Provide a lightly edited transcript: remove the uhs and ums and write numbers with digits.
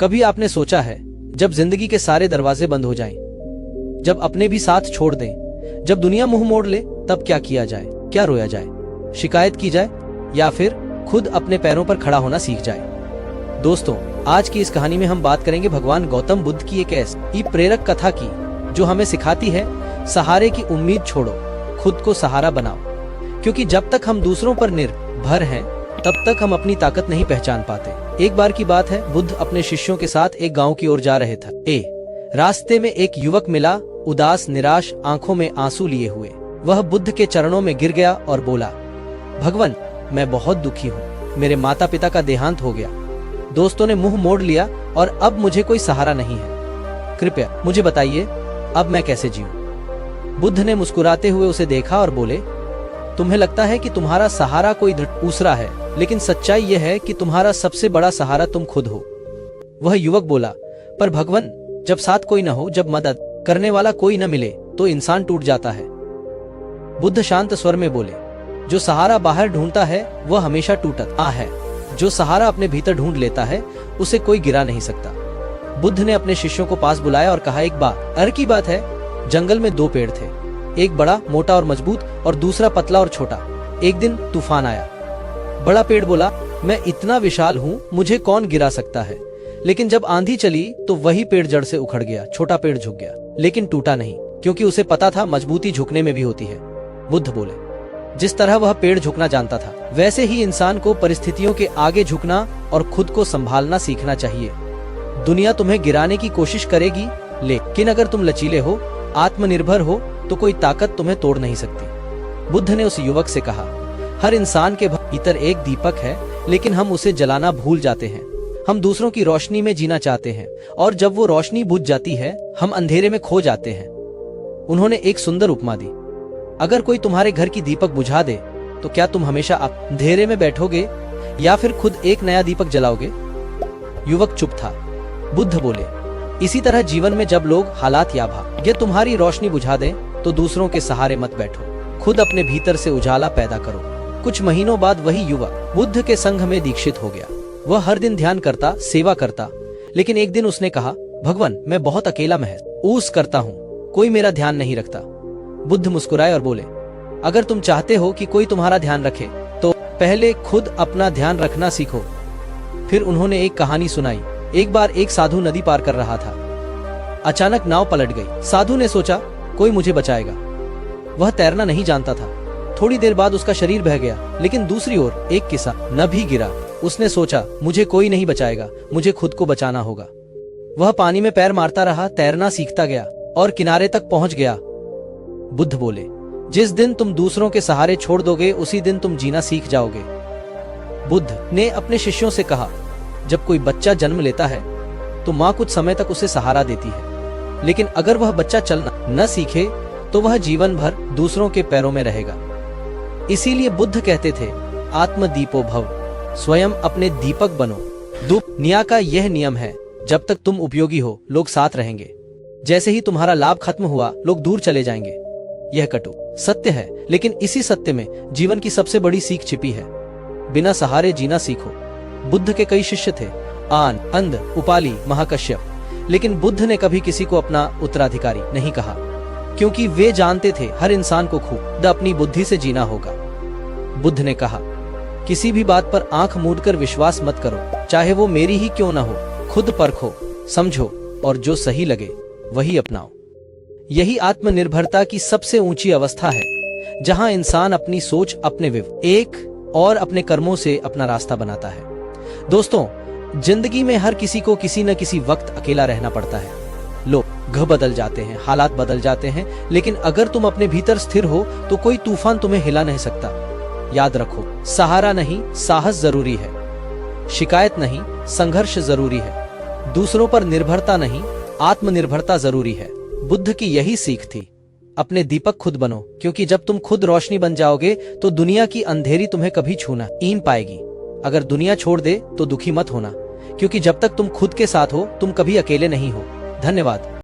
कभी आपने सोचा है, जब जिंदगी के सारे दरवाजे बंद हो जाएं, जब अपने भी साथ छोड़ दें, जब दुनिया मुंह मोड़ ले, तब क्या किया जाए? क्या रोया जाए, शिकायत की जाए, या फिर खुद अपने पैरों पर खड़ा होना सीख जाए? दोस्तों, आज की इस कहानी में हम बात करेंगे भगवान गौतम बुद्ध की एक ऐसी प्रेरक कथा की जो हमें सिखाती है, सहारे की उम्मीद छोड़ो, खुद को सहारा बनाओ। क्योंकि जब तक हम दूसरों पर निर्भर हैं, तब तक हम अपनी ताकत नहीं पहचान पाते। एक बार की बात है, बुद्ध अपने शिष्यों के साथ एक गांव की ओर जा रहे थे। रास्ते में एक युवक मिला, उदास, निराश, आंखों में आंसू लिए हुए। वह बुद्ध के चरणों में गिर गया और बोला, भगवान, मैं बहुत दुखी हूँ। मेरे माता पिता का देहांत हो गया, दोस्तों ने मुंह मोड़ लिया और अब मुझे कोई सहारा नहीं है। कृपया मुझे बताइए, अब मैं कैसे जीऊं? बुद्ध ने मुस्कुराते हुए उसे देखा और बोले, तुम्हें लगता है कि तुम्हारा सहारा कोई दूसरा है, लेकिन सच्चाई यह है कि तुम्हारा सबसे बड़ा सहारा तुम खुद हो। वह युवक बोला, पर भगवान, जब साथ कोई न हो, जब मदद करने वाला कोई न मिले, तो इंसान टूट जाता है। बुद्ध शांत स्वर में बोले, जो सहारा बाहर ढूंढता है वह हमेशा टूटता है, जो सहारा अपने भीतर ढूंढ लेता है उसे कोई गिरा नहीं सकता। बुद्ध ने अपने शिष्यों को पास बुलाया और कहा, एक बार की बात है, जंगल में दो पेड़ थे, एक बड़ा मोटा और मजबूत और दूसरा पतला और छोटा। एक दिन तूफान आया। बड़ा पेड़ बोला, मैं इतना विशाल हूँ, मुझे कौन गिरा सकता है। लेकिन जब आंधी चली तो वही पेड़ जड़ से उखड़ गया। छोटा पेड़ झुक गया, लेकिन टूटा नहीं, क्योंकि उसे पता था मजबूती झुकने में भी होती है। बुद्ध बोले, जिस तरह वह पेड़ झुकना जानता था, वैसे ही इंसान को परिस्थितियों के आगे झुकना और खुद को संभालना सीखना चाहिए। दुनिया तुम्हें गिराने की कोशिश करेगी, लेकिन अगर तुम लचीले हो, आत्मनिर्भर हो, तो कोई ताकत तुम्हें तोड़ नहीं सकती। बुद्ध ने उस युवक से कहा, हर इंसान के भीतर एक दीपक है, लेकिन हम उसे जलाना भूल जाते हैं। हम दूसरों की रोशनी में जीना चाहते हैं, और जब वो रोशनी बुझ जाती है, हम अंधेरे में खो जाते हैं। उन्होंने एक सुंदर उपमा दी, अगर कोई तुम्हारे घर की दीपक बुझा दे, तो क्या तुम हमेशा अंधेरे में बैठोगे या फिर खुद एक नया दीपक जलाओगे? युवक चुप था। बुद्ध बोले, इसी तरह जीवन में जब लोग, हालात या भाग्य तुम्हारी रोशनी बुझा दें, तो दूसरों के सहारे मत बैठो, खुद अपने भीतर से उजाला पैदा करो। कुछ महीनों बाद वही युवक बुद्ध के संघ में दीक्षित हो गया। वह हर दिन ध्यान करता, सेवा करता, लेकिन एक दिन उसने कहा, भगवान, मैं बहुत अकेला महसूस करता हूँ, कोई मेरा ध्यान नहीं रखता। बुद्ध मुस्कुराए और बोले, अगर तुम चाहते हो कि कोई तुम्हारा ध्यान रखे, तो पहले खुद अपना ध्यान रखना सीखो। फिर उन्होंने एक कहानी सुनाई। एक बार एक साधु नदी पार कर रहा था। अचानक नाव पलट गई। साधु ने सोचा, कोई मुझे बचाएगा। वह तैरना नहीं जानता था। थोड़ी देर बाद उसका शरीर बह गया, लेकिन दूसरी ओर एक किसान भी गिरा। उसने सोचा, मुझे कोई नहीं बचाएगा, मुझे खुद को बचाना होगा। वह पानी में पैर मारता रहा, तैरना सीखता गया और किनारे तक पहुंच गया। बुद्ध बोले, जिस दिन तुम दूसरों के सहारे छोड़ दोगे, उसी दिन तुम जीना सीख जाओगे। बुद्ध ने अपने शिष्यों से कहा, जब कोई बच्चा जन्म लेता है, तो माँ कुछ समय तक उसे सहारा देती है, लेकिन अगर वह बच्चा चलना न सीखे, तो वह जीवन भर दूसरों के पैरों में रहेगा। इसीलिए बुद्ध कहते थे, आत्मदीपो भव, स्वयं अपने दीपक बनो। दुनिया का यह नियम है, जब तक तुम उपयोगी हो, लोग साथ रहेंगे। जैसे ही तुम्हारा लाभ खत्म हुआ, लोग दूर चले जाएंगे। यह कटु सत्य है, लेकिन इसी सत्य में जीवन की सबसे बड़ी सीख छिपी है। बिना सहारे जीना सीखो। बुद्ध के कई शिष्य थे, आन, अंध, उपाली, महाकश्यप, लेकिन बुद्ध ने कभी किसी को अपना उत्तराधिकारी नहीं कहा, क्योंकि वे जानते थे हर इंसान को खुद अपनी बुद्धि से जीना होगा। बुद्ध ने कहा, किसी भी बात पर आंख मूंदकर विश्वास मत करो, चाहे वो मेरी ही क्यों न हो। खुद परखो, समझो, और जो सही लगे वही अपनाओ। यही आत्मनिर्भरता की सबसे ऊंची अवस्था है, जहां इंसान अपनी सोच, अपने विवेक और अपने कर्मों से अपना रास्ता बनाता है। दोस्तों, जिंदगी में हर किसी को किसी न किसी वक्त अकेला रहना पड़ता है। लोग बदल जाते हैं, हालात बदल जाते हैं, लेकिन अगर तुम अपने भीतर स्थिर हो, तो कोई तूफान तुम्हें हिला नहीं सकता। याद रखो, सहारा नहीं, साहस जरूरी है। शिकायत नहीं, संघर्ष जरूरी है। दूसरों पर निर्भरता नहीं, आत्मनिर्भरता जरूरी है। बुद्ध की यही सीख थी, अपने दीपक खुद बनो, क्योंकि जब तुम खुद रोशनी बन जाओगे, तो दुनिया की अंधेरी तुम्हें कभी छूना नहीं पाएगी। अगर दुनिया छोड़ दे, तो दुखी मत होना, क्योंकि जब तक तुम खुद के साथ हो, तुम कभी अकेले नहीं हो। धन्यवाद।